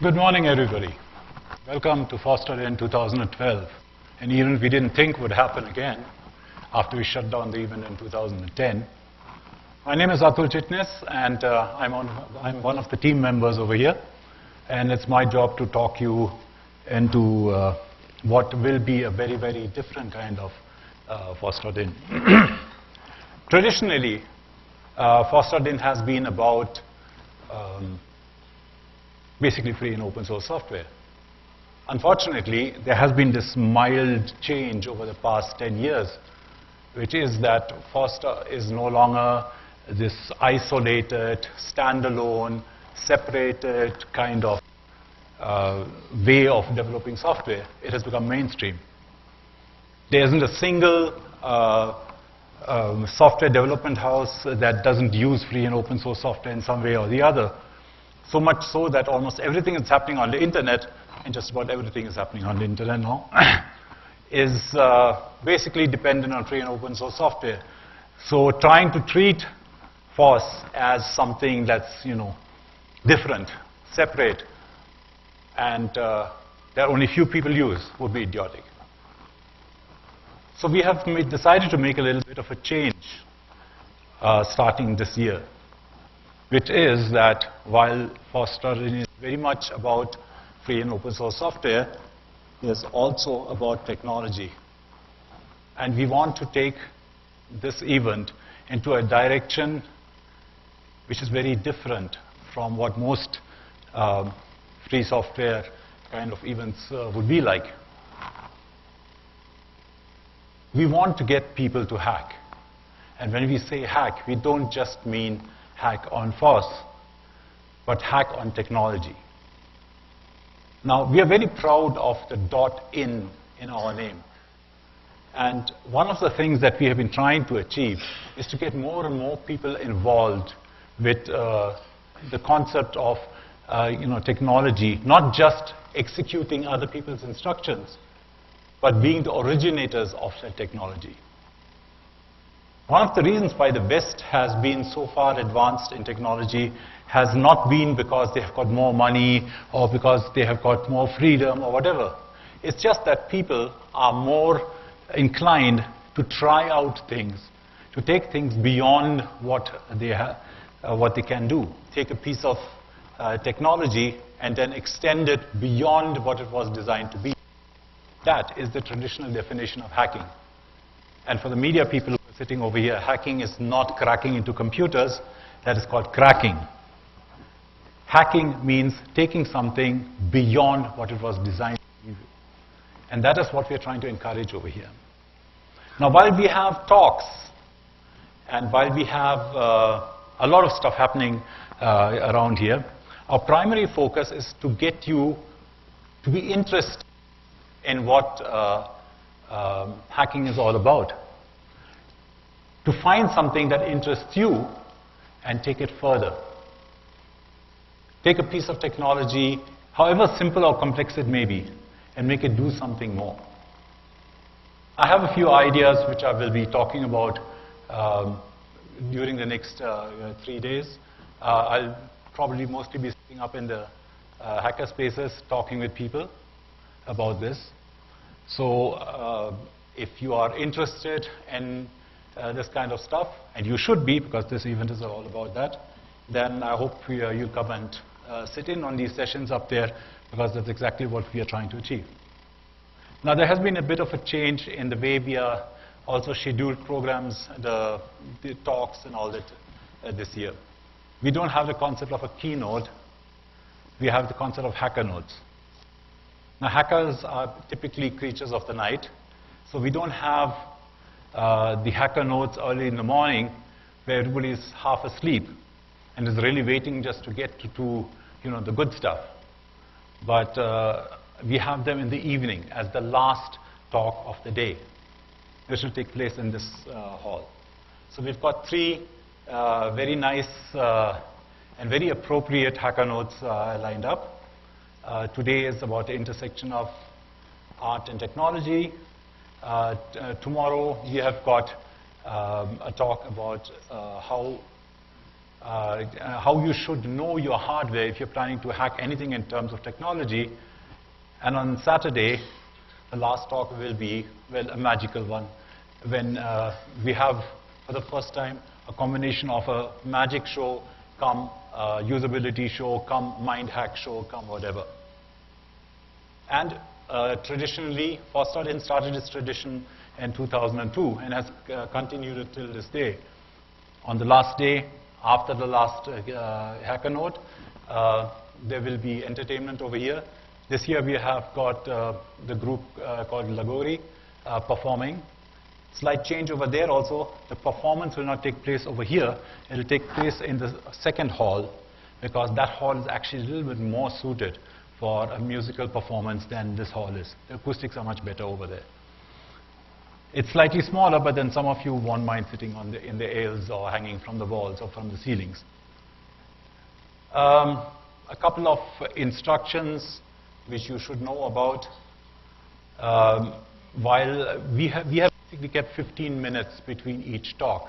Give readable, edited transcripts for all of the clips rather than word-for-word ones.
Good morning, everybody. Welcome to FOSS.IN 2012, an event we didn't think would happen again after we shut down the event in 2010. My name is Atul Chitnis, and I'm one of the team members over here, and it's my job to talk you into what will be a very, very different kind of FOSS.IN. Traditionally, FOSS.IN has been about basically free and open source software. Unfortunately, there has been this mild change over the past 10 years, which is that FOSS is no longer this isolated, standalone, separated kind of way of developing software. It has become mainstream. There isn't a single software development house that doesn't use free and open source software in some way or the other. So much so that almost everything that's happening on the internet, and just about everything is happening on the internet now, is basically dependent on free and open source software. So trying to treat FOSS as something that's, different, separate, and that only few people use would be idiotic. So we have decided to make a little bit of a change starting this year, which is that while FOSS.IN is very much about free and open source software, it is also about technology. And we want to take this event into a direction which is very different from what most free software kind of events would be like. We want to get people to hack. And when we say hack, we don't just mean hack on FOSS, but hack on technology. Now, we are very proud of the .in our name. And one of the things that we have been trying to achieve is to get more and more people involved with the concept of technology, not just executing other people's instructions, but being the originators of that technology. One of the reasons why the West has been so far advanced in technology has not been because they have got more money or because they have got more freedom or whatever. It's just that people are more inclined to try out things, to take things beyond what they can do. Take a piece of technology and then extend it beyond what it was designed to be. That is the traditional definition of hacking. And for the media people who are sitting over here, hacking is not cracking into computers. That is called cracking. Hacking means taking something beyond what it was designed to be. And that is what we are trying to encourage over here. Now, while we have talks, and while we have a lot of stuff happening around here, our primary focus is to get you to be interested in what hacking is all about. To find something that interests you and take it further. Take a piece of technology, however simple or complex it may be, and make it do something more. I have a few ideas which I will be talking about during the next 3 days. I'll probably mostly be sitting up in the hacker spaces talking with people about this. So if you are interested in this kind of stuff, and you should be because this event is all about that, then I hope you'll come and sit in on these sessions up there because that's exactly what we are trying to achieve. Now, there has been a bit of a change in the way we are also scheduled programs, the talks and all that this year. We don't have the concept of a keynote. We have the concept of hacker notes. Now, hackers are typically creatures of the night, so we don't have the hacker notes early in the morning where everybody is half asleep and is really waiting just to get to the good stuff. But we have them in the evening as the last talk of the day, which will take place in this hall. So we've got 3 very nice and very appropriate hacker notes lined up. Today is about the intersection of art and technology. Tomorrow we have got a talk about how how you should know your hardware if you're planning to hack anything in terms of technology. And on Saturday, the last talk will be, well, a magical one, when we have, for the first time, a combination of a magic show, come usability show, come mind hack show, come whatever. And traditionally, Foster started its tradition in 2002 and has continued it till this day. On the last day, after the last Hacker Note, there will be entertainment over here. This year we have got the group called Lagori performing. Slight change over there also. The performance will not take place over here. It will take place in the second hall, because that hall is actually a little bit more suited for a musical performance than this hall is. The acoustics are much better over there. It's slightly smaller, but then some of you won't mind sitting on in the aisles or hanging from the walls or from the ceilings. A couple of instructions which you should know about. While we have basically kept 15 minutes between each talk.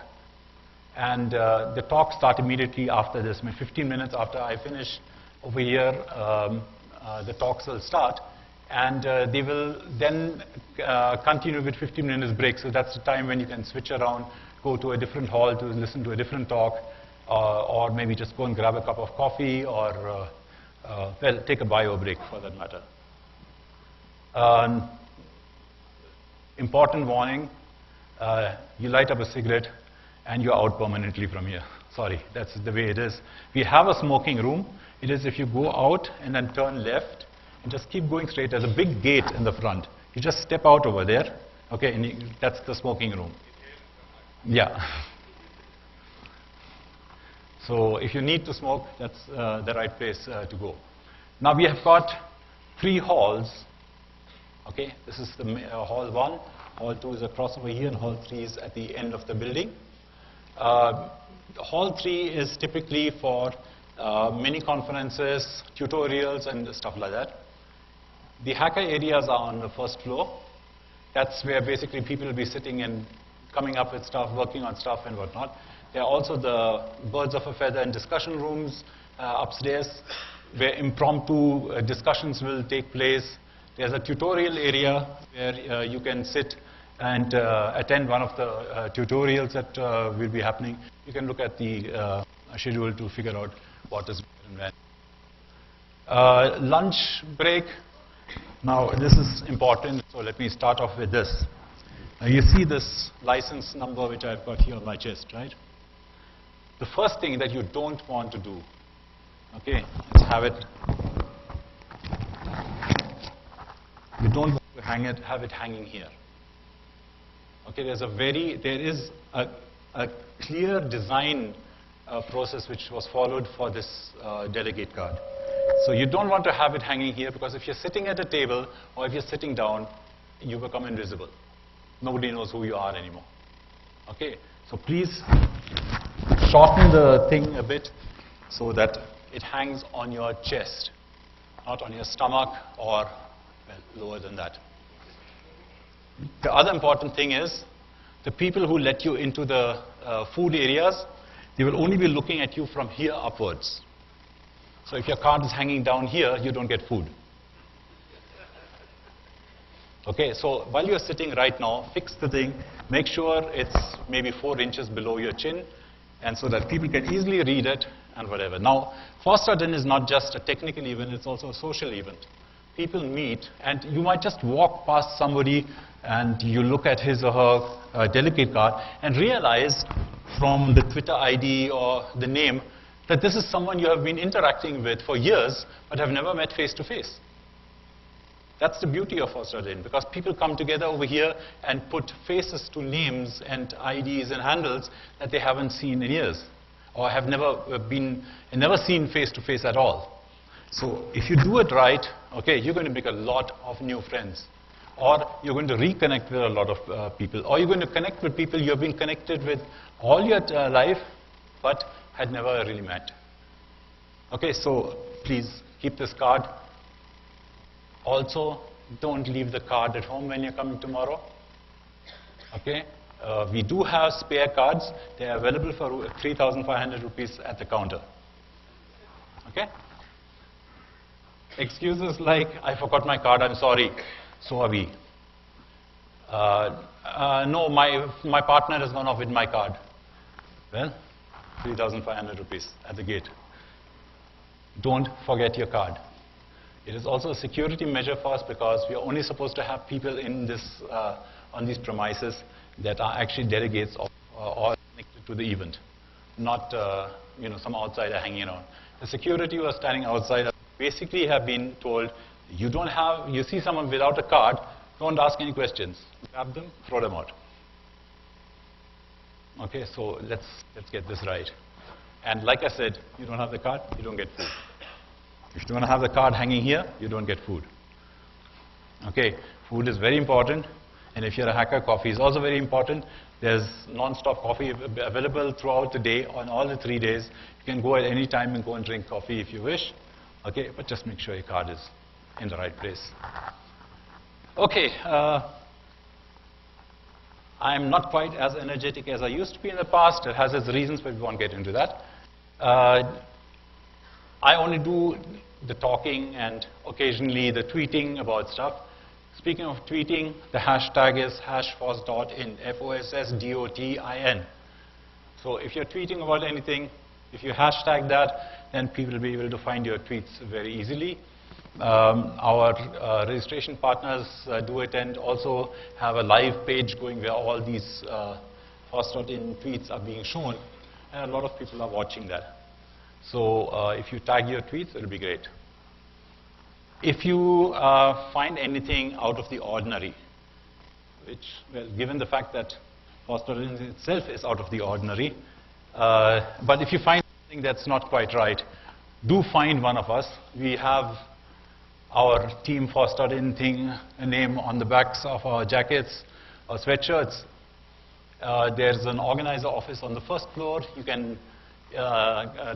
And the talks start immediately after this. 15 minutes after I finish over here, the talks will start. And they will then continue with 15 minutes break. So that's the time when you can switch around, go to a different hall to listen to a different talk, or maybe just go and grab a cup of coffee, or well, take a bio break for that matter. Important warning, you light up a cigarette and you're out permanently from here. Sorry, that's the way it is. We have a smoking room. It is if you go out and then turn left and just keep going straight. There's a big gate in the front. You just step out over there, okay, and that's the smoking room. Yeah. So if you need to smoke, that's the right place to go. Now we have got 3 halls. Okay, this is the hall 1. Hall 2 is across over here, and hall 3 is at the end of the building. Hall 3 is typically for mini conferences, tutorials, and stuff like that. The hacker areas are on the first floor. That's where basically people will be sitting and coming up with stuff, working on stuff and whatnot. There are also the birds of a feather and discussion rooms upstairs, where impromptu discussions will take place. There's a tutorial area where you can sit and attend one of the tutorials that will be happening. You can look at the schedule to figure out what is where and when. Lunch break. Now, this is important, so let me start off with this. Now, you see this license number which I've got here on my chest, right? The first thing that you don't want to do, okay, is have it. You don't want to have it hanging here. Okay, there is a clear design process which was followed for this delegate card. So you don't want to have it hanging here, because if you're sitting at a table or if you're sitting down, you become invisible. Nobody knows who you are anymore. Okay, so please shorten the thing a bit so that it hangs on your chest, not on your stomach or lower than that. The other important thing is, the people who let you into the food areas, they will only be looking at you from here upwards. So if your card is hanging down here, you don't get food. Okay, so while you're sitting right now, fix the thing, make sure it's maybe 4 inches below your chin, and so that people can easily read it and whatever. Now, Foster.in is not just a technical event, it's also a social event. People meet, and you might just walk past somebody and you look at his or her delegate card and realize from the Twitter ID or the name that this is someone you have been interacting with for years but have never met face to face. That's the beauty of Foster.in, because people come together over here and put faces to names and IDs and handles that they haven't seen in years, or have never seen face to face at all. So if you do it right, okay, you're going to make a lot of new friends, or you're going to reconnect with a lot of people, or you're going to connect with people you have been connected with all your life but had never really met. Okay, so please keep this card. Also, don't leave the card at home when you're coming tomorrow. Okay, We do have spare cards. They are available for 3,500 rupees at the counter. Okay? Excuses like, I forgot my card, I'm sorry. So are we. No, my partner has gone off with my card. Well, 3,500 rupees at the gate. Don't forget your card. It is also a security measure for us because we are only supposed to have people in this, on these premises that are actually delegates or connected to the event, not some outsider hanging around. The security who are standing outside basically have been told, you see someone without a card, don't ask any questions. Grab them, throw them out. Okay, so let's get this right. And like I said, you don't have the card, you don't get food. If you don't have the card hanging here, you don't get food. Okay, food is very important. And if you're a hacker, coffee is also very important. There's non-stop coffee available throughout the day on all the 3 days. You can go at any time and go and drink coffee if you wish. Okay, but just make sure your card is in the right place. Okay, I'm not quite as energetic as I used to be in the past. It has its reasons, but we won't get into that. I only do the talking and occasionally the tweeting about stuff. Speaking of tweeting, the hashtag is #FOSSDOTIN, FOSSDOTIN. So if you're tweeting about anything, if you hashtag that, then people will be able to find your tweets very easily. Our registration partners do it and also have a live page going where all these FOSS.in tweets are being shown, and a lot of people are watching that. So if you tag your tweets, it'll be great. If you find anything out of the ordinary, which, well, given the fact that FOSS.in itself is out of the ordinary, but if you find something that's not quite right, do find one of us. We have our Team FOSS.in thing, a name on the backs of our jackets or sweatshirts. There's an organizer office on the first floor. You can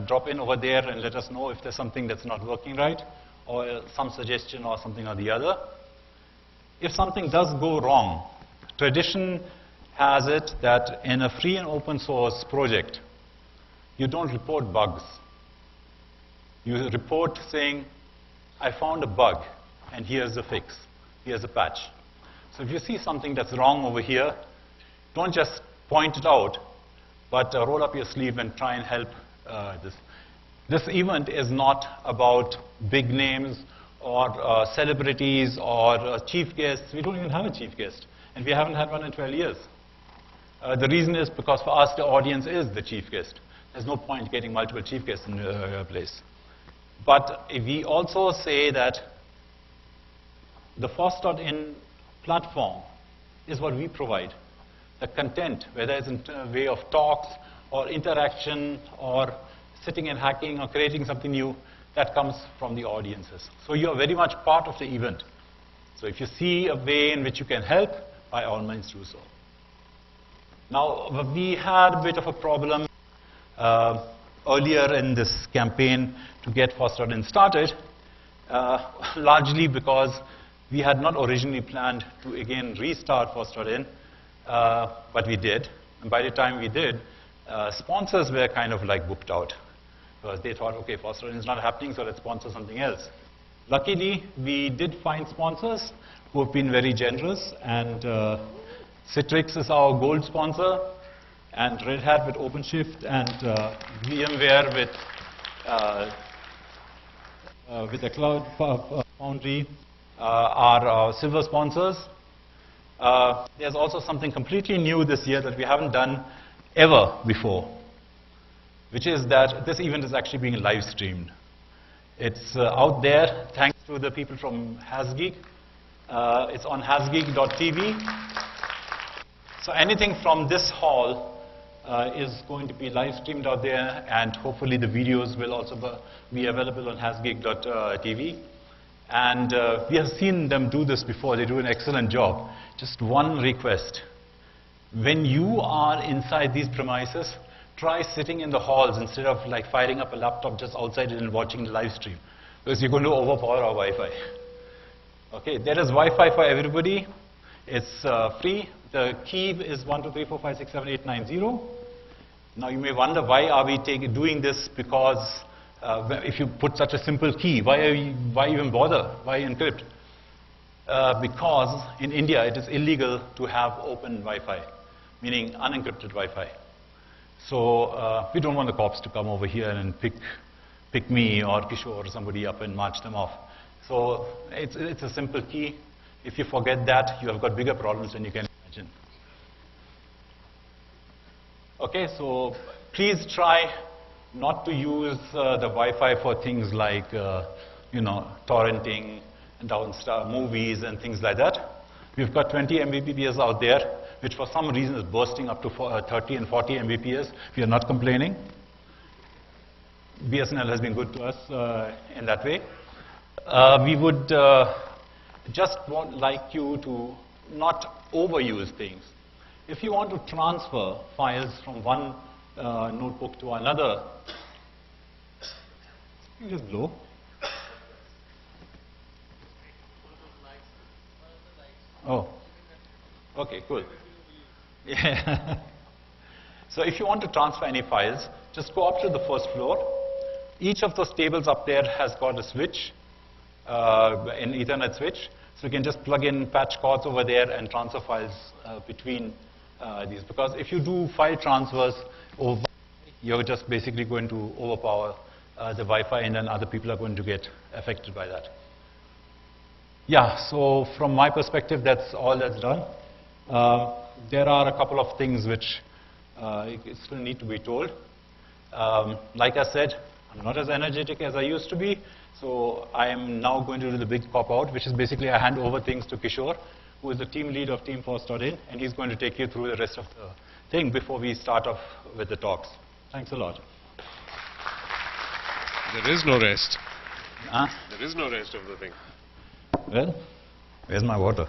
drop in over there and let us know if there's something that's not working right, or some suggestion or something or the other. If something does go wrong, tradition has it that in a free and open source project, you don't report bugs. You report saying, I found a bug, and here's the fix. Here's a patch. So if you see something that's wrong over here, don't just point it out, but roll up your sleeve and try and help this. This event is not about big names or celebrities or chief guests. We don't even have a chief guest, and we haven't had one in 12 years. The reason is because for us, the audience is the chief guest. There's no point getting multiple chief guests in a place. But we also say that the FOSS.in platform is what we provide. The content, whether it's in a way of talks or interaction or sitting and hacking or creating something new, that comes from the audiences. So you are very much part of the event. So if you see a way in which you can help, by all means do so. Now, we had a bit of a problem earlier in this campaign to get FOSS.in started, largely because we had not originally planned to again restart FOSS.in, but we did. And by the time we did, sponsors were kind of like booked out, because they thought, okay, FOSS.in is not happening, so let's sponsor something else. Luckily, we did find sponsors who have been very generous, and Citrix is our gold sponsor, and Red Hat with OpenShift, and VMware with the Cloud Foundry are our silver sponsors. There's also something completely new this year that we haven't done ever before, which is that this event is actually being live streamed. It's out there thanks to the people from HasGeek. It's on hasgeek.tv. So anything from this hall is going to be live streamed out there, and hopefully the videos will also be available on hasgeek.tv. And we have seen them do this before. They do an excellent job. Just one request. When you are inside these premises, try sitting in the halls instead of like firing up a laptop just outside it and watching the live stream, because you're going to overpower our Wi-Fi. Okay, there is Wi-Fi for everybody. It's free, The key is 1, 2, 3, 4, 5, 6, 7, 8, 9, 0. Now you may wonder, why are we doing this? Because if you put such a simple key, why even bother? Why encrypt? Because in India it is illegal to have open Wi-Fi, meaning unencrypted Wi-Fi. So we don't want the cops to come over here and pick me or Kishore or somebody up and march them off. So it's a simple key. If you forget that, you have got bigger problems than you can imagine. Okay, so please try not to use the Wi-Fi for things like, torrenting, downstar movies and things like that. We've got 20 Mbps out there, which for some reason is bursting up to 30 and 40 Mbps. We are not complaining. BSNL has been good to us in that way. We would just like you to not overuse things. If you want to transfer files from one notebook to another, you just blow. Oh, okay, cool. Yeah. So if you want to transfer any files, just go up to the first floor. Each of those tables up there has got a switch, an Ethernet switch. So you can just plug in patch cords over there and transfer files between these. Because if you do file transfers over, you're just basically going to overpower the Wi-Fi, and then other people are going to get affected by that. Yeah, so from my perspective, that's all that's done. There are a couple of things which still need to be told. Like I said, I'm not as energetic as I used to be, so I am now going to do the big cop-out, which is basically I hand over things to Kishore, who is the team lead of TeamForce.in, and he's going to take you through the rest of the thing before we start off with the talks. Thanks a lot. There is no rest. Huh? There is no rest of the thing. Well, where's my water?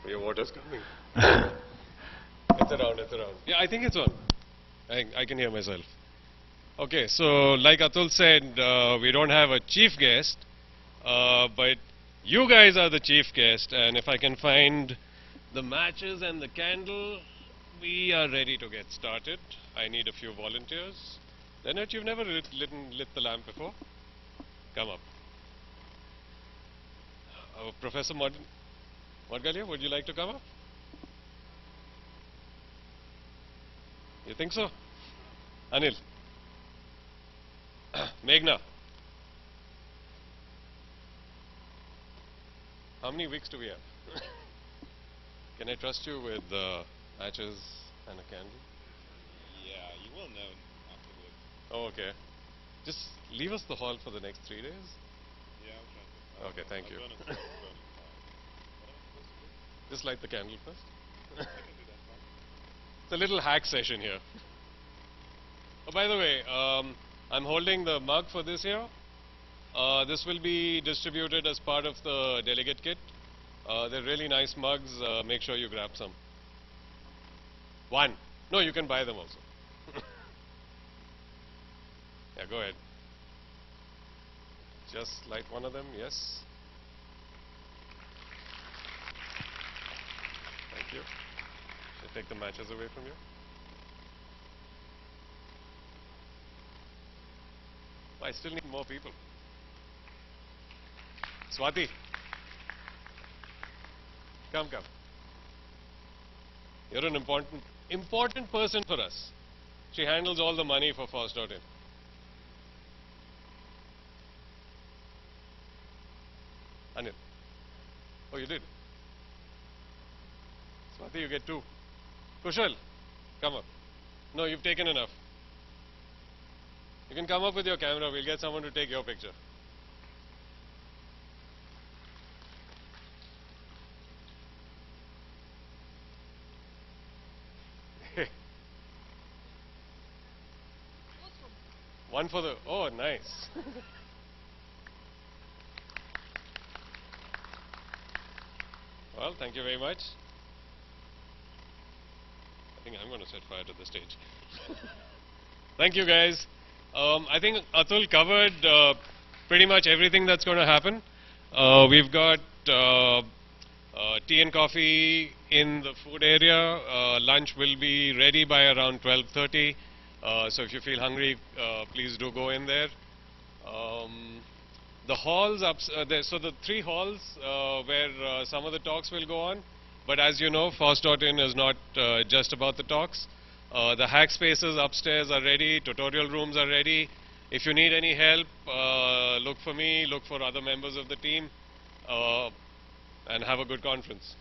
Your water's coming. It's around, it's around. Yeah, I think it's on. I can hear myself. Okay, so like Atul said, we don't have a chief guest, but you guys are the chief guest, and if I can find the matches and the candle, we are ready to get started. I need a few volunteers. Leonard, you've never lit the lamp before? Come up. Professor Moudgalya, would you like to come up? You think so? Anil. Meghna. How many weeks do we have? Can I trust you with matches and a candle? Yeah, you will know afterwards. Oh, okay. Just leave us the hall for the next 3 days. Yeah, I'll try to. Okay, thank you. Burn it. Just light the candle first. I can do that. Fine. It's a little hack session here. Oh, by the way, I'm holding the mug for this year. This will be distributed as part of the delegate kit. They're really nice mugs. Make sure you grab some. One. No, you can buy them also. Yeah, go ahead. Just light one of them, yes. Thank you. Should I take the matches away from you? Oh, I still need more people. Swati. Come. You're an important person for us. She handles all the money for Force.in. Anil. Oh, you did? Swati, you get 2. Kushal, come up. No, you've taken enough. You can come up with your camera. We'll get someone to take your picture. One for the... Oh, nice. Well, thank you very much. I think I'm going to set fire to the stage. Thank you, guys. I think Atul covered pretty much everything that's going to happen. We've got tea and coffee in the food area. Lunch will be ready by around 12:30. So if you feel hungry, please do go in there. The halls, so the 3 halls where some of the talks will go on. But as you know, FOSS.in is not just about the talks. The hack spaces upstairs are ready, tutorial rooms are ready. If you need any help, look for me, look for other members of the team, and have a good conference.